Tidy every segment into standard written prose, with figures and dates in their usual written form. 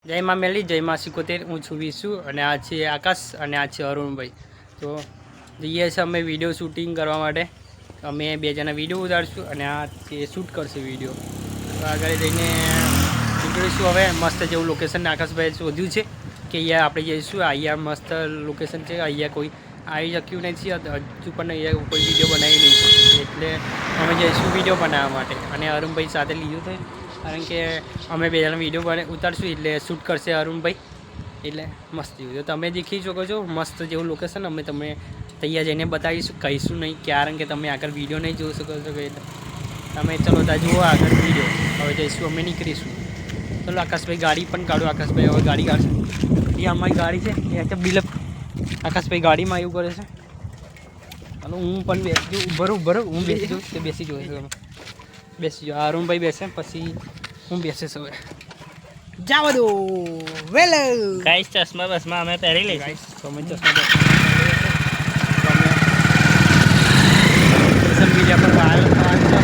જય માં મેલી જય માં સિકોતેર હું છું વિશુ અને આ છે આકાશ અને આ છે અરુણભાઈ. તો જઈએ છીએ અમે વિડીયો શૂટિંગ કરવા માટે. અમે બે જણા વિડીયો ઉતારશું અને આ તે શૂટ કરશે વિડીયો. તો આગળ જઈને નીકળીશું હવે. મસ્ત જેવું લોકેશન આકાશભાઈ શોધ્યું છે કે અહીંયા આપણે જઈશું. અહીંયા મસ્ત લોકેશન છે. અહીંયા કોઈ આવી શક્યું નથી હજુ પણ અહીંયા કોઈ વિડીયો બનાવી નહીં શકીએ એટલે અમે જઈશું વિડીયો બનાવવા માટે. અને અરુણભાઈ સાથે લીધું છે કારણ કે અમે બે જણા વિડીયો ઉતારશું એટલે શૂટ કરશે અરુણભાઈ. એટલે મસ્ત જેવું તો તમે દેખી શકો છો. મસ્ત જેવું લોકેશન અમે તમે તૈયાર જઈને બતાવીશું, કહીશું નહીં કારણ કે તમે આગળ વિડીયો નહીં જોઈ શકો છો. એટલે તમે ચલો ત્યાં જુઓ આગળ વિડીયો. હવે જઈશું અમે નીકળીશું. ચલો આકાશભાઈ ગાડી પણ કાઢો. આકાશભાઈ હવે ગાડી કાઢશે. એ અમારી ગાડી છે એ તો બિલપ આકાશભાઈ ગાડીમાં એવું કરે છે. ચાલો હું પણ બેસી બરોબર હું બેસી જાઉં તે બેસી જોઈશ તમે બેસી જાઓ. અરુણભાઈ બેસે પછી હું બેસે હવે જાવા દો વેલ ગાઈસ ચશ્મા બસમાં અમે પહેરી લઈશું. તમે ચશ્મા સોશિયલ મીડિયા પર વાયરલ થવાનું છે.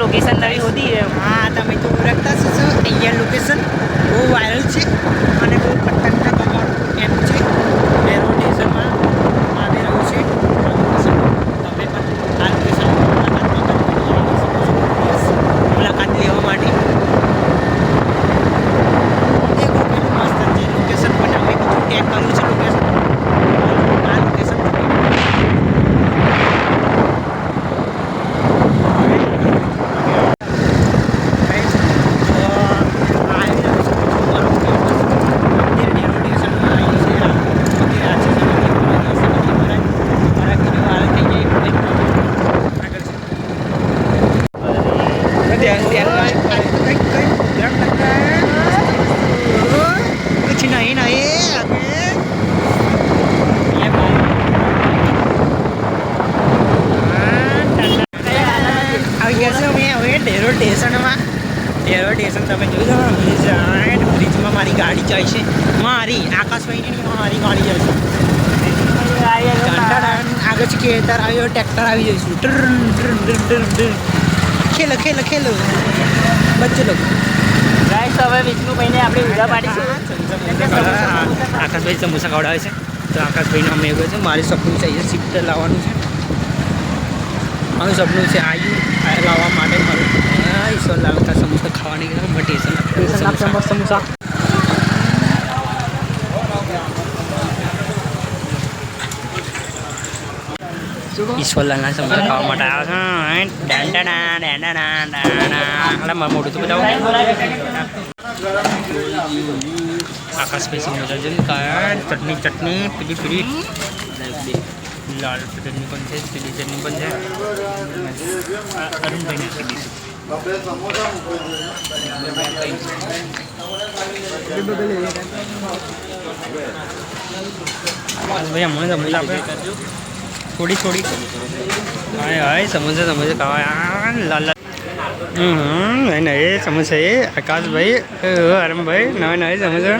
લોકેશન નવી હોતી है. હા તમે તો ઓળખતા છો અહીંયા લોકેશન બહુ વાયરલ છે અને બહુ પટકના કમાડ એમ છે. એરોટેશનમાં આવી રહ્યું છે તમે પણ આ લોકેશન મુલાકાત લેવા માટે એક મસ્ત છે લોકેશન પણ અમે બીજું ટેગ કર્યું છે લોકેશન. આ લોકેશન कुछ नहीं ढेरो स्टेशन તમે જોઈ લો બ્રિજમાં મારી ગાડી જાય છે. મારી આકાશભાઈની નહીં મારી ગાડી જાય છે. આગળ છે ખેતર આવ્યો ટ્રેક્ટર આવી જઈશું. ખેલો ખેલો ખેલો બચ્ચો લોકો. ગાઈસ હવે વિષ્ણુભાઈને આપણે ઉડા પાડીશું. આકાશભાઈ સમોસા ખવડાવે છે તો આકાશભાઈનો અમે એવું છે. મારે સપનું છે અહીંયા શિફ્ટ લાવવાનું છે. મારું સપનું છે આયુ લાવવા માટે મારું ઈશ્વર લાવતા સમોસા ખાવાની સમોસા ઈશ્વરલાલના સમોસા ખાવા માટે આવે છે. મોટું તો બતાવો. આકાશભાઈ સમોસા છે. ચટણી પીલી લાલ ચટણી પણ છે, પીલી ચટણી પણ છે. અરુણભાઈ નાખી દઈશું. ભાઈ અમને સમોસા આપે થોડી હાય સમોસા ખાવા લાલ નહીં એ સમોસા એ આકાશભાઈ અરુણભાઈ નવા સમોસા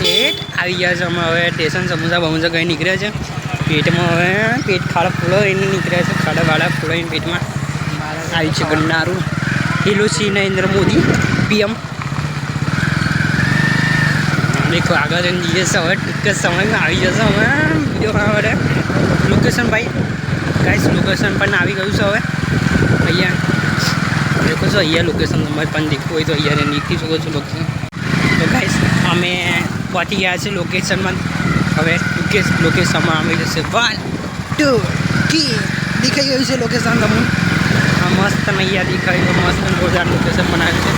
પેટ આવી ગયા છે. અમે હવે સ્ટેશન સમોસા બમોસા કંઈ નીકળ્યા છે પેટમાં. હવે પેટ ખાડા ફૂલાઈને નીકળ્યા છે. ખાડા વાળા ફૂલાઈને પેટમાં આવી છે ગન્નારું. Hello Shri Narendra Modi PM. દેખો આગળ જઈને જઈએ છે. હવે ટૂંક જ સમયમાં આવી જશે હવે વિડીયો બનાવવા માટે. લોકેશન ભાઈ ગાઈસ લોકેશન પણ આવી ગયું છે હવે. અહીંયા દેખો છો અહીંયા લોકેશન તમારે પણ દેખવું હોય તો અહીંયા નીકળી શકો છો લોકેશન. તો ગાઈસ અમે પહોંચી ગયા છે લોકેશનમાં. હવે લોકેશનમાં આવી જશે 1 2 3 દેખાઈ ગયું છે લોકેશન તમને. આ મસ્ત અહીંયા દેખાય મસ્ત જોરદાર લોકેશન બનાવ્યું છે.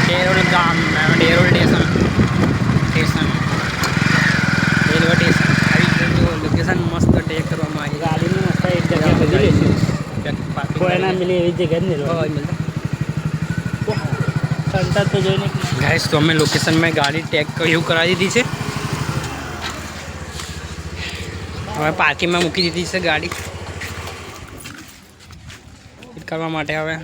ડેરોલ ગામ ડેરોલ સ્ટેશન રેલવે સ્ટેશન આવી ગયું લોકેશન મસ્ત ટેક કરવામાં આવી. ગાડીની મસ્ત એક જગ્યા બધી લઈશું. કોઈ ના મિલે એવી જગ્યા જ નહીં સંતા તો જોઈને ગાઈસ તો અમે લોકેશનમાં ગાડી ટેગ એવું કરાવી દીધી છે. હવે પાર્કિંગમાં મૂકી દીધી છે ગાડી કરવા માટે. હવે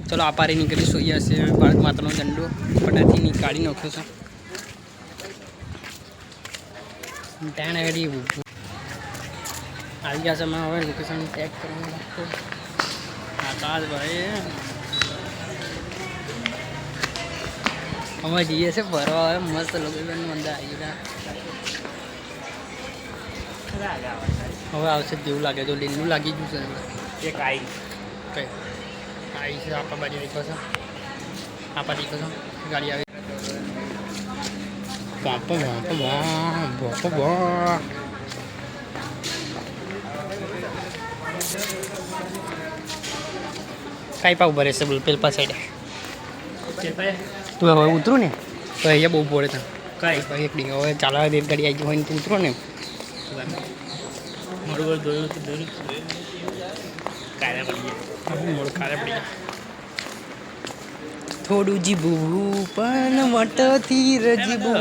ચલો આપારી નીકળીશું. અહીંયા છે ભારત માતાનો ઝંડો પટાથી કાઢી નાખ્યો છે. ત્યાં આગળ આવી ગયા છે અમે હવે લોકેશન ટેગ કરવાનું રાખો આકાશભાઈ અમે જઈએ છે ફરવા હવે મસ્ત લોકેશન અંદર આવી ગયા હવે આવશે જેવું લાગે તો લીલું લાગી ગયું છે એક આઈ કઈ આવી છે આપણા બાજુ દેખો છો આપણા દેખો છો ગાડી આવી કઈ પાવ ભરે છે બોલ પેલપા સાઈડ તું હવે ઉતરું ને તો અહીંયા બહુ પડે તને કઈ એક ડી હવે ચાલવા દે ગાડી આવી હોય ને તું ઉતરો ને મારું દોડ્યું કાલે પડી મોડ ખારે પડી જાય થોડું જીભું પણ વટથી રજીબું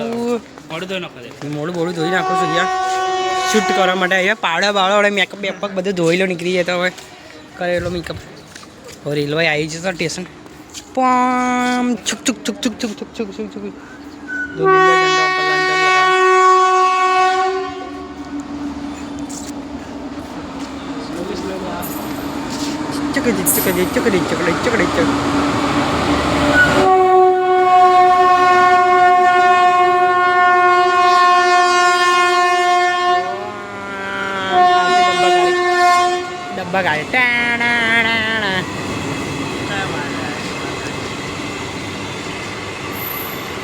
મોડું તો ન કરે મોડું બોડું ધોઈ નાખું છું યાર શૂટ કરવા માટે અહીંયા પાવડા બાવડા વડે મેકઅપ બેકઅપ બધું ધોઈ લો નીકળી જાય તો હવે કરેલો મેકઅપ હવે રેલવે આવી જશે સ્ટેશન પામ છુક છુક છુક છુક છુક છુક છુક છુક છુક દો લીલા ઝંડા ઉપર લંડન લगा ચકડી ચકડી ચકડી ચકડી ચકડી ચક ડબ્બા ગાડી ટાણા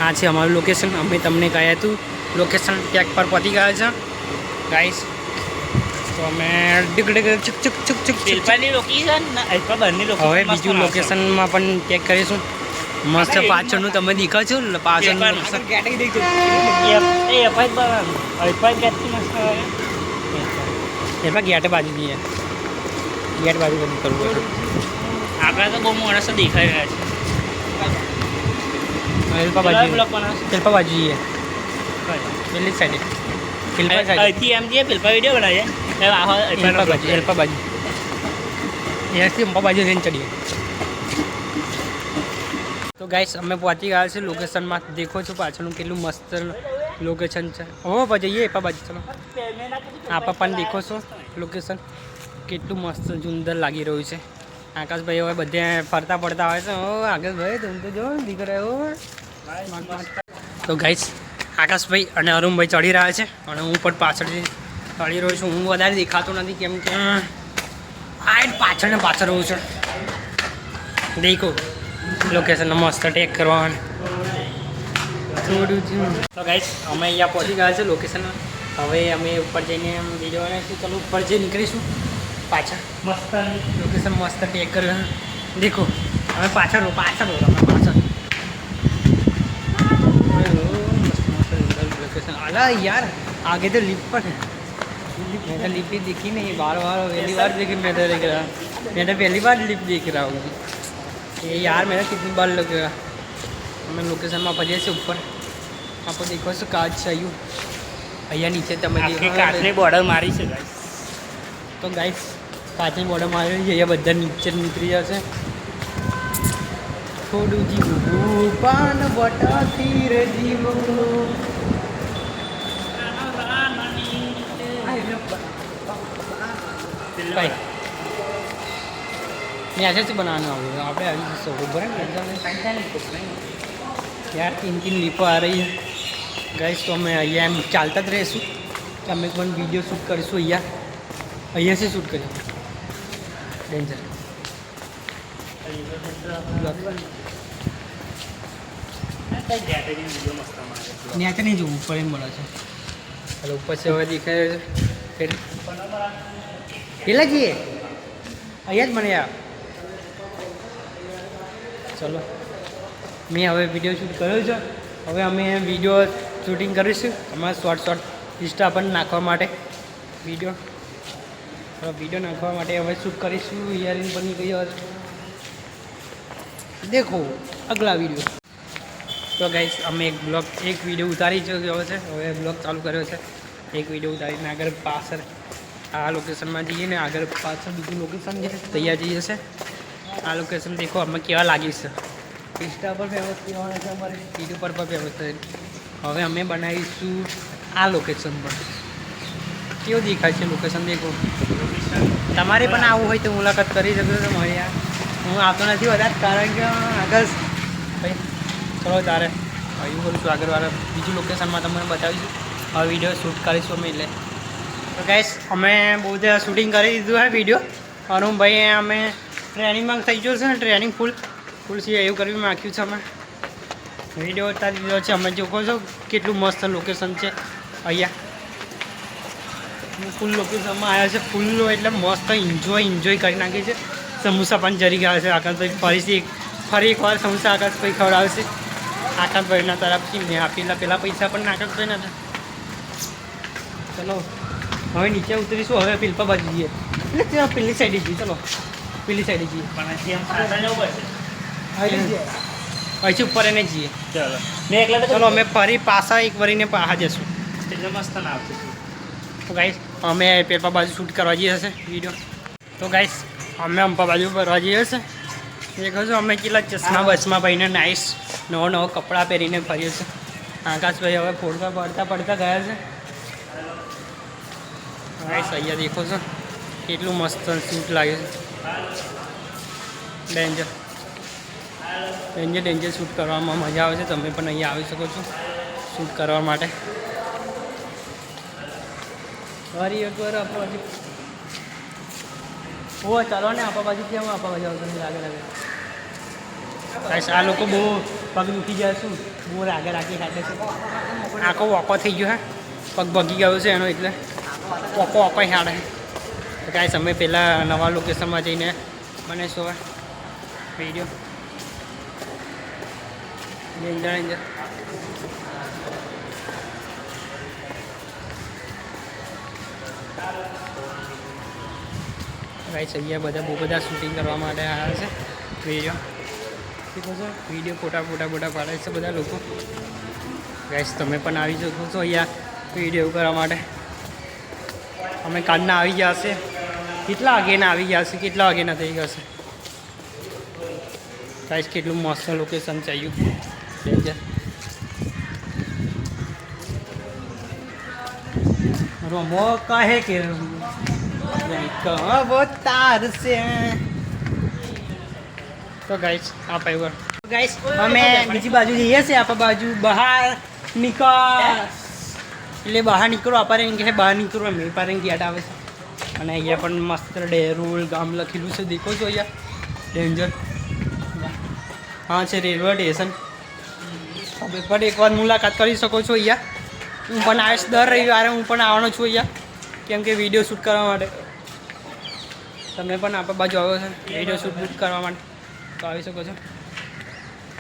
આ છે અમારું લોકેશન અમે તમને કહ્યું હતું લોકેશન ટેગ પર પહોંચી ગયા છે ગાઈસ તો અમે ડીક ડીક ચુક ચુક ચુક ચુક પેલપાની લોકેશન ને અલ્પા બરની લોકેશન હવે બીજું લોકેશનમાં પણ ટેગ કરીશું મસ્ત પાછળનું તમે દેખો છો પાછળનું એમાં ગેટ બાજુ જઈએ ગેટ બાજુ બધું કરવું આપણે તો બહુ માણસો દેખાઈ રહ્યા છે એલ્પા બાજુ એલ્પા બાજુ જઈએ પેલી સાઈડે એલ્પા સાઈડ અહીંથી એમ જઈએ પેલપા વિડીયો બનાવીએ એલ્પા બાજુ એલ્પા બાજુ અહીંયાથી અંબા બાજુ જઈને ચડીએ તો ગાઈસ અમે પહોંચી ગયા છે લોકેશનમાં દેખો છો પાછળનું કેટલું મસ્ત લોકેશન છે હો જઈએ એપા બાજુ ચલો આપા પણ દેખો છો લોકેશન કેટલું મસ્ત સુંદર લાગી રહ્યું છે આકાશભાઈ હવે બધે ફરતા પડતા હોય છે ઓ આકાશભાઈ તમે તો જો દીકરા હો તો ગાઈસ આકાશભાઈ અને અરુણભાઈ ચડી રહ્યા છે અને હું પણ પાછળથી ચડી રહ્યો છું હું વધારે દેખાતો નથી કેમ કે આ પાછળ ને પાછળ રહું છું દેખો લોકેશન મસ્ત ટેક કરવાનું થોડું તો ગાઈસ અમે અહીંયા પહોંચી ગયા છે લોકેશનમાં હવે અમે ઉપર જઈને વિડીયો બનાવીશું ચાલો ઉપર જઈ નીકળીશું પાછળ મસ્ત લોકેશન મસ્ત ટેક કર્યું દેખો અમે પાછળ પાછળ लोकेशन अला यार आगे तो लिफ्ट पर है मैंने लिफ्ट ही देखी नहीं बार पहली बार देखी मैं तो देख रहा मैंने पहली बार लिफ्ट देख रहा हूँ ये यार मेरा कितनी बार लगेगा मैं लोकेशन में फंसे से ऊपर आपको देखो सो काज चाहिए અહીંયા નીચે તમે કાચની બોર્ડર મારી છે ગાઈસ તો ગાઈસ કાચની બોર્ડર મારી છે અહીંયા બધા નીચે નીકળી જશે થોડું જીવું પાન બટાથી રે જીવું ભાઈ મેં ऐसे से बनाना होगा આપણે આવી જશે બરાબર यार 3 લીપો આ રહી है गाइस तो અમે અહીંયા એમ ચાલતા જ રહીશું અમે પણ વિડીયો શૂટ કરીશું અહીંયાથી શૂટ કરીશું ડેન્જર ન્યાચે નહીં જવું ઉપર એમ બોલે છે એટલે ઉપર છે હવે દેખાય છે પેલા જઈએ અહીંયા જ મને યાર ચલો મેં હવે વિડીયો શૂટ કર્યો છે હવે અમે વિડીયો શૂટિંગ કરીશું અમારા શોર્ટ ઇન્સ્ટા પર નાખવા માટે વિડીયો નાખવા માટે હવે શૂટ કરીશું ઇયરિંગ બની ગયો દેખો અગલા વિડીયો તો ગાઈસ અમે એક વિડીયો ઉતારી ગયો છે હવે બ્લોગ ચાલુ કર્યો છે એક વિડીયો ઉતારીને આગળ પાછળ આ લોકેશનમાં જઈએ ને આગળ પાછળ બીજું લોકેશન છે તૈયાર જઈએ છે આ લોકેશન દેખો અમે કેવા લાગીશ ઇન્સ્ટા પર ફેમસ કહેવાના છે અમારે યુટ્યુબ પર ફેમસ થાય હવે અમે બનાવીશું આ લોકેશન પર કેવું દેખાય છે લોકેશન દેખો. તમારે પણ આવવું હોય તો મુલાકાત કરી શકો છો મારી યાર. હું આવતો નથી વધારે કારણ કે આગળ ભાઈ ચલો તારે એવું કરું છું આગળવાળા બીજું લોકેશનમાં તમને બતાવીશું. હવે વિડીયો શૂટ કરીશું અમે એટલે તો ગાઈસ અમે બહુ બધા શૂટિંગ કરી દીધું હે વિડીયો. અરુણભાઈ અમે ટ્રેનિંગમાં થઈ ગયો છે ને ટ્રેનિંગ ફૂલ છે એવું કરી નાખ્યું છે અમે વિડીયો ઉતારી દીધો છે. અમે જો કહો છો કેટલું મસ્ત લોકેશન છે અહીંયા ફૂલ લોકેશનમાં આવ્યા છે ફૂલ એટલે મસ્ત એન્જોય કરી નાખી છે. સમોસા પણ જરી ગયા છે આકાશભાઈ ફરી એકવાર સમોસા આકાશભાઈ ખવડાવશે આકાશભાઈના તરફથી મેં આપેલા પેલા પૈસા પણ આકાશભાઈ ના ચલો હવે નીચે ઉતરીશું. હવે પીલપા બાજુ જઈએ એટલે ત્યાં પેલી સાઈડે જઈએ. ચલો પેલી સાઈડે જઈએ અહીંથી ઉપર એને જઈએ. ચાલો મેં એકલા ચલો અમે ફરી પાછા એક વરીને પાછા જશું. એટલે મસ્ત ના આવશે. તો ગાઈસ અમે પેપા બાજુ શૂટ કરવા જઈએ હશે વિડીયો. તો ગાઈસ અમે અંપા બાજુ કરવા જઈએ હશે દેખો છો અમે કેટલા ચશ્મા બસમાં ભાઈને નાઇસ નવો કપડાં પહેરીને ફરીએ છીએ. આકાશભાઈ હવે ફોડવા પડતા ગયા છે. ગાઈસ અહીંયા દેખો છો કેટલું મસ્ત શૂટ લાગે છે. ડેન્જર શૂટ કરવામાં મજા આવે છે. તમે પણ અહીંયા આવી શકો છો શૂટ કરવા માટે. ફરી એકવાર આપણા બાજુ ચાલો ને આપણા બાજુ કેમ આપણા બાજુ આવતો લાગે ગાઈસ આ લોકો બહુ પગ દુખી જાય શું બહુ રાગે ખાતે છે. આખો વોકો થઈ ગયો હે પગ ભગી ગયો છે એનો એટલે વોકો હાડે. ગાઈસ અમે પહેલાં નવા લોકેશનમાં જઈને બનાવીશું હવે વિડીયો. ડેન્જર ગાઈસ અહીંયા બહુ બધા શૂટિંગ કરવા માટે આવ્યા છે વિડીયો. ઠીક છે વિડીયો ફોટા પાડે છે બધા લોકો. ગાઈસ તમે પણ આવી શકો છો અહીંયા વિડીયો કરવા માટે. અમે કાલના આવી ગયા હશે કેટલા વાગ્યાના આવી ગયા હશે કેટલા વાગ્યાના થઈ ગયા હશે. ગાઈસ કેટલું મસ્ત લોકેશન ચાલ્યું ડેન્જર. રમો કહે કે કહો તાર છે. તો ગાઈસ આ પાઈવર ગાઈસ અમે બીજી બાજુ જઈએ છીએ. આપણા બાજુ બહાર નીકળ એટલે બહાર નીકળો આપણે એમ કે બહાર નીકળો એમ પારે ગેટ આવે છે. અને અહીંયા પણ મસ્ત ડેરોલ ગામ લખેલું છે દેખો છો અહીંયા ડેન્જર. હા છે રેલવે સ્ટેશન. તમે પણ એકવાર મુલાકાત કરી શકો છો અહીંયા. હું પણ આવીશ દર રવિવારે હું પણ આવવાનો છું અહીંયા કેમ કે વિડીયો શૂટ કરવા માટે. તમે પણ આપણા બાજુ આવો છો વિડીયો શૂટ કરવા માટે તો આવી શકો છો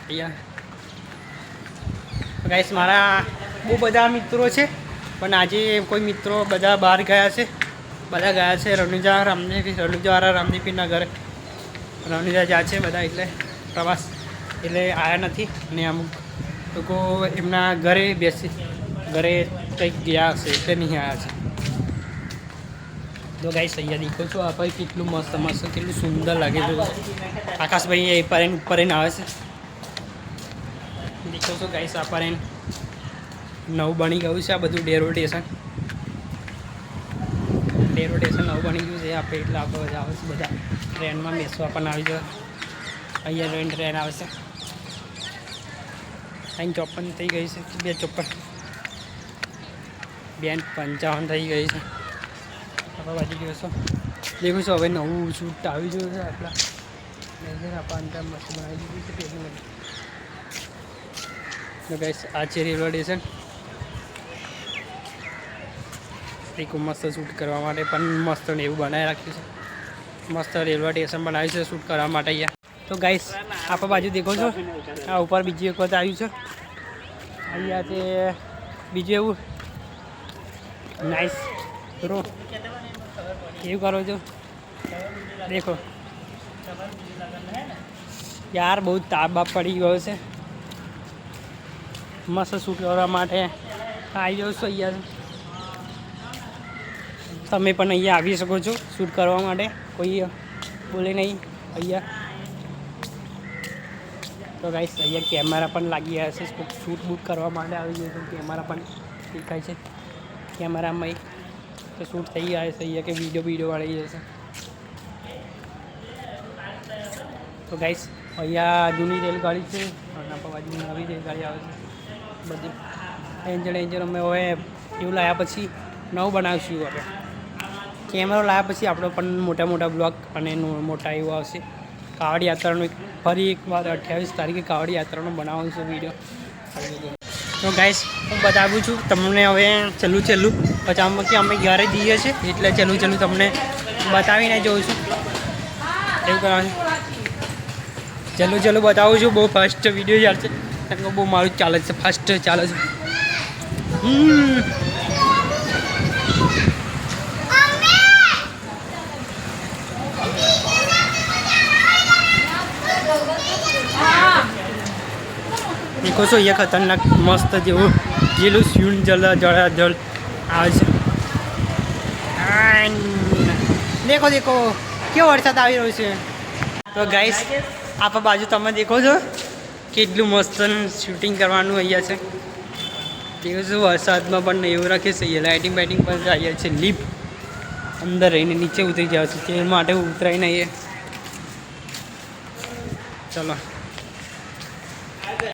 અહીંયા. ગાઈસ મારા બહુ બધા મિત્રો છે પણ આજે કોઈ મિત્રો બધા બહાર ગયા છે. બધા ગયા છે રણુજાવાળા રામદેવીના ઘરે. રણુજા જાય છે બધા એટલે પ્રવાસ એટલે આવ્યા નથી. અને અમુક લોકો એમના ઘરે કંઈક ગયા હશે એટલે નહીં આવ્યા છે. તો ગાઈસ અહીંયા દેખો છો આ ભાઈ કેટલું મસ્ત કેટલું સુંદર લાગે છે. આકાશભાઈ એ ઉપર આવે છે દેખો છો ગાઈસ. આ પર નવું બની ગયું છે આ બધું ડેરો સ્ટેશન નવું બની ગયું છે. આપણે એટલે આપણે બધા આવે છે બધા ટ્રેનમાં બેસવા પણ આવી જાય. અહીંયા ટ્રેન આવે છે. 54 થઈ ગઈ છે 254 255 થઈ ગઈ છે. આપણા બાજુ દિવસો દેખું છું હવે નવું શૂટ આવી ગયું છે. આપણા આપણા મસ્ત બનાવી દીધું છે પેલું. તો ગાઈસ આ છે રેલવે સ્ટેશન. એક મસ્ત શૂટ કરવા માટે પણ મસ્ત એવું બનાવી રાખ્યું છે. મસ્ત રેલવે સ્ટેશન બનાવ્યું છે શૂટ કરવા માટે અહીંયા. તો ગાઈસ આપણા બાજુ દેખો છો આ ઉપર બીજી એક વખત આવ્યું છે અહીંયા તે બીજું એવું નાઇસ રો એવું કરો છો દેખો યાર બહુ તાપ પડી ગયો છે. મસ્ત શૂટ કરવા માટે આવી જાઓ છો અહીંયા. તમે પણ અહીંયા આવી શકો છો શૂટ કરવા માટે કોઈ બોલે નહીં અહીંયા. તો ગાઈસ અહીંયા કેમેરા પણ લાગી ગયા છે શૂટ બૂટ કરવા માટે આવી ગયો છે. કેમેરા પણ દેખાય છે કેમેરામાં तो शूट सही आए सही है कि वीडियो वाले ही जैसे तो गाइस અહીંયા જૂની રેલગાડી છે અને આપણા બાજુ નવી રેલગાડી આવે છે બધી એન્જર અમે હવે એવું લાવ્યા પછી નવું બનાવીશું હવે કેમેરો લાવ્યા પછી આપણો પણ મોટા બ્લોગ અને મોટા એવું આવશે કાવડ યાત્રાનો ફરી એક વાર 28 તારીખે કાવડ યાત્રાનો બનાવવાનો છે વિડીયો તો ગાઈસ હું બતાવું છું તમને હવે છેલ્લું પછી આમ કે અમે ઘરે જઈએ છીએ એટલે છેલ્લું તમને બતાવીને જોઉં છું એવું કરવાનું ચલો બતાવું છું બહુ ફાસ્ટ વિડીયો ચાલશે કારણ કે બહુ મારું ચાલે છે ફાસ્ટ ચાલે છે દેખો છો અહીંયા ખતરનાક મસ્ત જેવું જેલું સ્યુન જળ આવે છે દેખો કેવો વરસાદ આવી રહ્યો છે તો ગાઈસ આપણા બાજુ તમે દેખો છો કેટલું મસ્ત શૂટિંગ કરવાનું અહીંયા છે દેખો છો વરસાદમાં પણ એવું રાખે છે લાઇટિંગ પણ અહીંયા છે લીપ અંદર રહીને નીચે ઉતરી જાય છે તે માટે ઉતરાઈને આવીએ ચલો